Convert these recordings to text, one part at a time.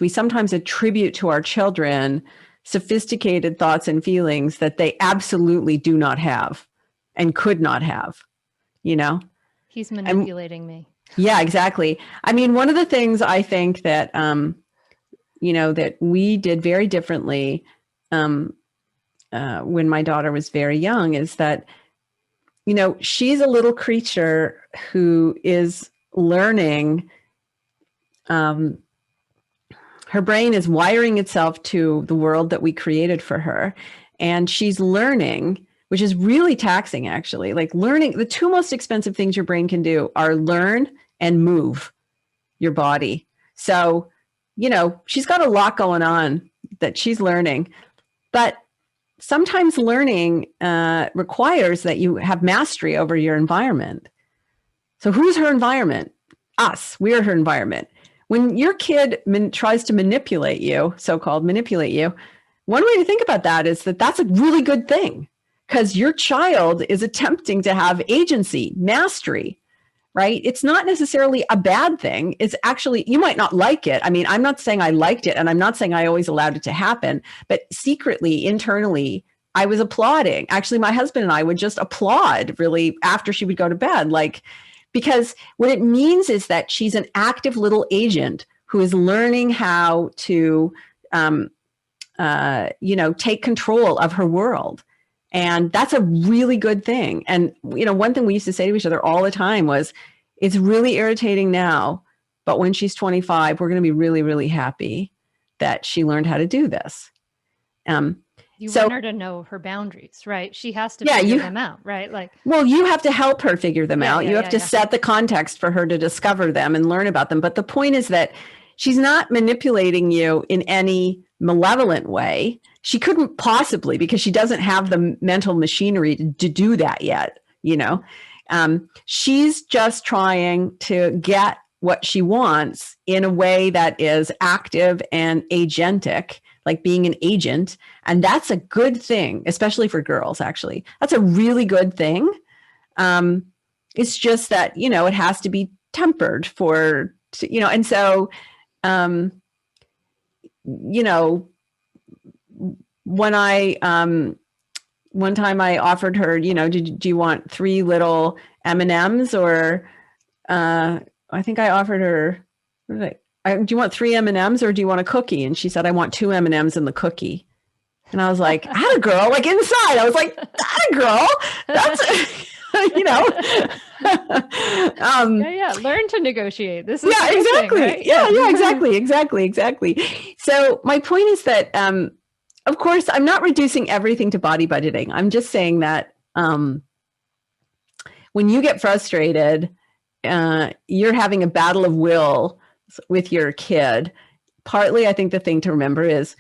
We sometimes attribute to our children sophisticated thoughts and feelings that they absolutely do not have and could not have, you know? He's manipulating me. Yeah, exactly. I mean, one of the things I think that, that we did very differently when my daughter was very young is that, she's a little creature who is learning. Her brain is wiring itself to the world that we created for her. And she's learning, which is really taxing, actually. Like learning, the two most expensive things your brain can do are learn and move your body. So, she's got a lot going on that she's learning. But sometimes learning requires that you have mastery over your environment. So who's her environment? Us. We are her environment. When your kid tries to manipulate you, so-called manipulate you, one way to think about that is that that's a really good thing because your child is attempting to have agency, mastery, right? It's not necessarily a bad thing. It's actually, you might not like it. I mean, I'm not saying I liked it and I'm not saying I always allowed it to happen, but secretly, internally, I was applauding. Actually, my husband and I would just applaud really after she would go to bed, because what it means is that she's an active little agent who is learning how to, take control of her world. And that's a really good thing. And, one thing we used to say to each other all the time was, it's really irritating now, but when she's 25, we're going to be really, really happy that she learned how to do this. You want her to know her boundaries, right? She has to figure them out, right? Well, you have to help her figure them out. You have to set the context for her to discover them and learn about them. But the point is that she's not manipulating you in any malevolent way. She couldn't possibly, because she doesn't have the mental machinery to do that yet, She's just trying to get what she wants in a way that is active and agentic, like being an agent. And that's a good thing, especially for girls, actually. That's a really good thing. It's just that, it has to be tempered and so, when one time I offered her, do you want 3 little M&Ms or, I think I offered her, do you want 3 M&Ms or do you want a cookie? And she said, I want 2 M&Ms and the cookie. And I was like, atta girl, like inside. I was like, atta girl. That's, Learn to negotiate. This is exactly. Thing, right? Yeah, exactly. So my point is that, of course, I'm not reducing everything to body budgeting. I'm just saying that when you get frustrated, you're having a battle of will with your kid. Partly, I think the thing to remember is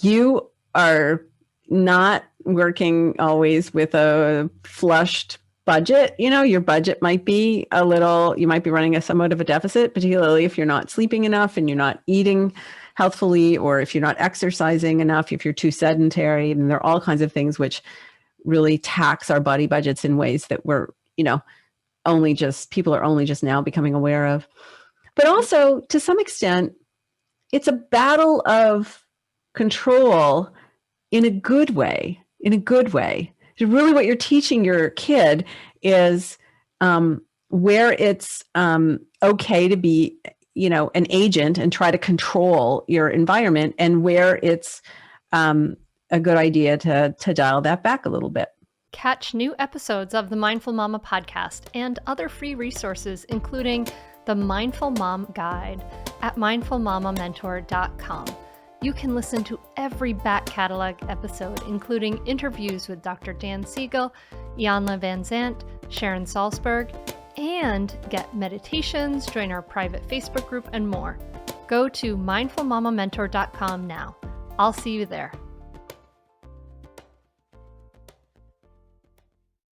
you are not working always with a flushed budget. Your budget might be you might be running somewhat of a deficit, particularly if you're not sleeping enough and you're not eating healthfully, or if you're not exercising enough, if you're too sedentary. And there are all kinds of things which really tax our body budgets in ways that we're, people are only just now becoming aware of. But also, to some extent, it's a battle of control in a good way. So really what you're teaching your kid is where it's okay to be, an agent and try to control your environment, and where it's a good idea to dial that back a little bit. Catch new episodes of the Mindful Mama podcast and other free resources, including the Mindful Mom Guide at mindfulmamamentor.com. You can listen to every back catalog episode, including interviews with Dr. Dan Siegel, Janla Van Zant, Sharon Salzberg, and get meditations, join our private Facebook group, and more. Go to mindfulmamamentor.com now. I'll see you there.